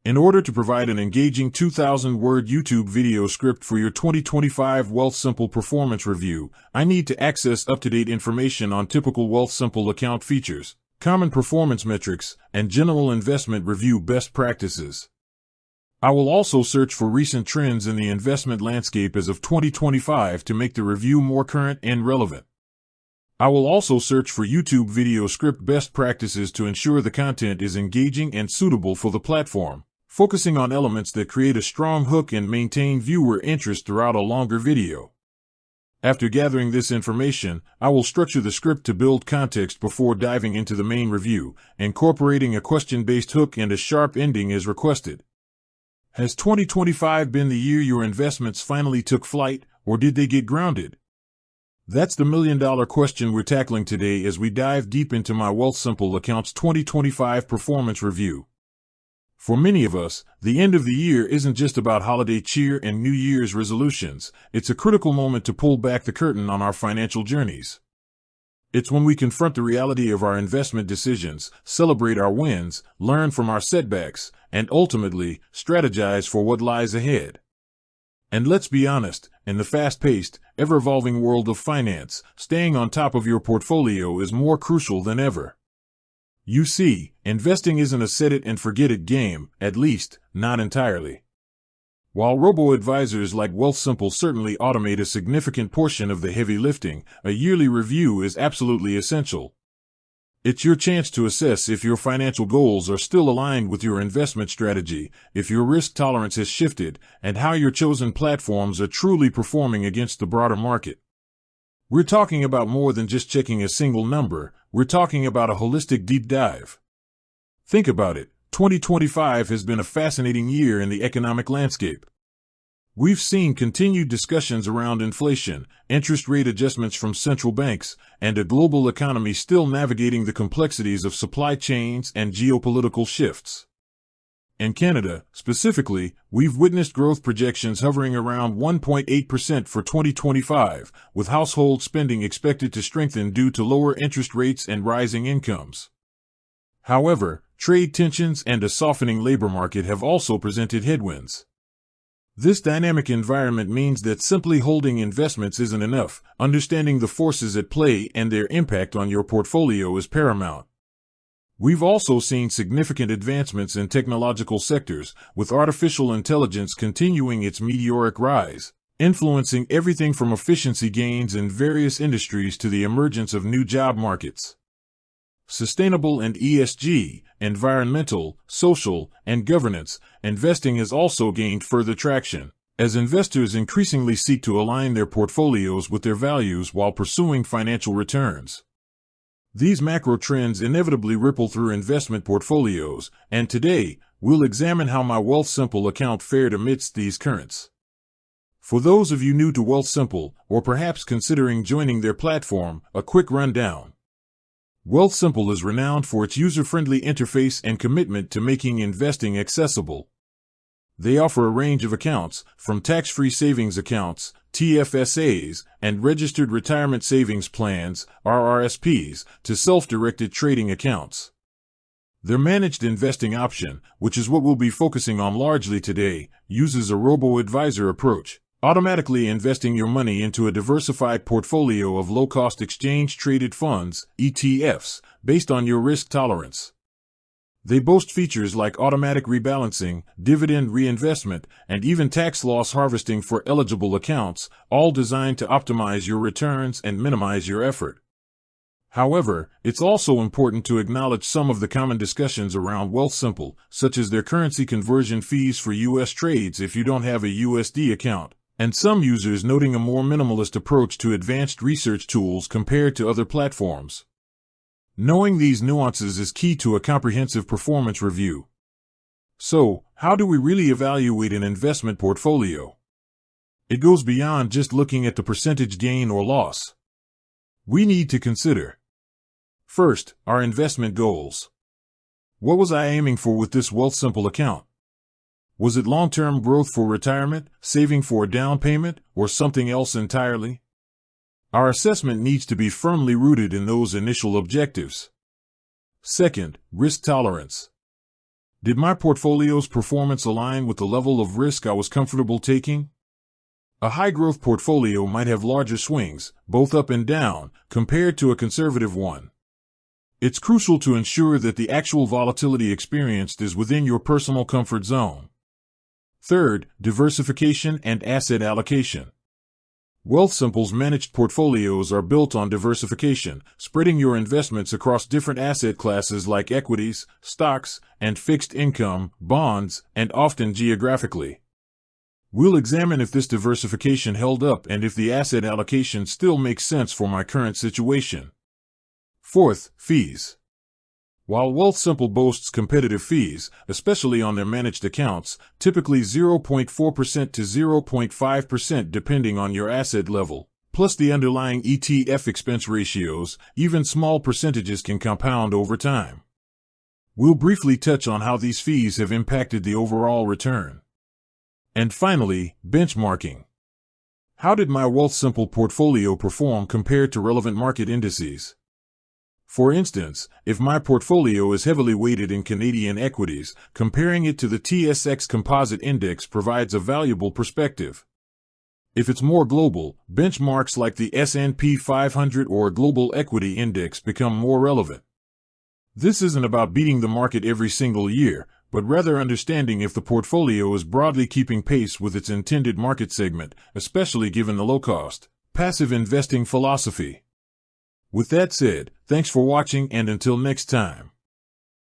In order to provide an engaging 2,000-word YouTube video script for your 2025 Wealthsimple performance review, I need to access up-to-date information on typical Wealthsimple account features, common performance metrics, and general investment review best practices. I will also search for recent trends in the investment landscape as of 2025 to make the review more current and relevant. I will also search for YouTube video script best practices to ensure the content is engaging and suitable for the platform, focusing on elements that create a strong hook and maintain viewer interest throughout a longer video. After gathering this information, I will structure the script to build context before diving into the main review, incorporating a question-based hook and a sharp ending as requested. Has 2025 been the year your investments finally took flight, or did they get grounded? That's the million-dollar question we're tackling today as we dive deep into my Wealthsimple account's 2025 performance review. For many of us, the end of the year isn't just about holiday cheer and New Year's resolutions. It's a critical moment to pull back the curtain on our financial journeys. It's when we confront the reality of our investment decisions, celebrate our wins, learn from our setbacks, and ultimately, strategize for what lies ahead. And let's be honest, in the fast-paced, ever-evolving world of finance, staying on top of your portfolio is more crucial than ever. You see, investing isn't a set-it-and-forget-it game, at least, not entirely. While robo-advisors like Wealthsimple certainly automate a significant portion of the heavy lifting, a yearly review is absolutely essential. It's your chance to assess if your financial goals are still aligned with your investment strategy, if your risk tolerance has shifted, and how your chosen platforms are truly performing against the broader market. We're talking about more than just checking a single number. We're talking about a holistic deep dive. Think about it. 2025 has been a fascinating year in the economic landscape. We've seen continued discussions around inflation, interest rate adjustments from central banks, and a global economy still navigating the complexities of supply chains and geopolitical shifts. In Canada, specifically, we've witnessed growth projections hovering around 1.8% for 2025, with household spending expected to strengthen due to lower interest rates and rising incomes. However, trade tensions and a softening labor market have also presented headwinds. This dynamic environment means that simply holding investments isn't enough. Understanding the forces at play and their impact on your portfolio is paramount. We've also seen significant advancements in technological sectors, with artificial intelligence continuing its meteoric rise, influencing everything from efficiency gains in various industries to the emergence of new job markets. Sustainable and ESG, environmental, social, and governance, investing has also gained further traction, as investors increasingly seek to align their portfolios with their values while pursuing financial returns. These macro trends inevitably ripple through investment portfolios, and today, we'll examine how my Wealthsimple account fared amidst these currents. For those of you new to Wealthsimple, or perhaps considering joining their platform, a quick rundown. Wealthsimple is renowned for its user-friendly interface and commitment to making investing accessible. They offer a range of accounts, from tax-free savings accounts, TFSAs, and registered retirement savings plans, RRSPs, to self-directed trading accounts. Their managed investing option, which is what we'll be focusing on largely today, uses a robo-advisor approach, automatically investing your money into a diversified portfolio of low-cost exchange-traded funds, ETFs, based on your risk tolerance. They boast features like automatic rebalancing, dividend reinvestment, and even tax loss harvesting for eligible accounts, all designed to optimize your returns and minimize your effort. However, it's also important to acknowledge some of the common discussions around Wealthsimple, such as their currency conversion fees for U.S. trades if you don't have a USD account, and some users noting a more minimalist approach to advanced research tools compared to other platforms. Knowing these nuances is key to a comprehensive performance review. So, how do we really evaluate an investment portfolio? It goes beyond just looking at the percentage gain or loss. We need to consider, first, our investment goals. What was I aiming for with this Wealthsimple account? Was it long-term growth for retirement, saving for a down payment, or something else entirely? Our assessment needs to be firmly rooted in those initial objectives. Second, risk tolerance. Did my portfolio's performance align with the level of risk I was comfortable taking? A high-growth portfolio might have larger swings, both up and down, compared to a conservative one. It's crucial to ensure that the actual volatility experienced is within your personal comfort zone. Third, diversification and asset allocation. Wealthsimple's managed portfolios are built on diversification, spreading your investments across different asset classes like equities, stocks, and fixed income, bonds, and often geographically. We'll examine if this diversification held up and if the asset allocation still makes sense for my current situation. Fourth, fees. While Wealthsimple boasts competitive fees, especially on their managed accounts, typically 0.4% to 0.5% depending on your asset level, plus the underlying ETF expense ratios, even small percentages can compound over time. We'll briefly touch on how these fees have impacted the overall return. And finally, benchmarking. How did my Wealthsimple portfolio perform compared to relevant market indices? For instance, if my portfolio is heavily weighted in Canadian equities, comparing it to the TSX Composite Index provides a valuable perspective. If it's more global, benchmarks like the S&P 500 or Global Equity Index become more relevant. This isn't about beating the market every single year, but rather understanding if the portfolio is broadly keeping pace with its intended market segment, especially given the low-cost, passive investing philosophy. With that said, thanks for watching and until next time.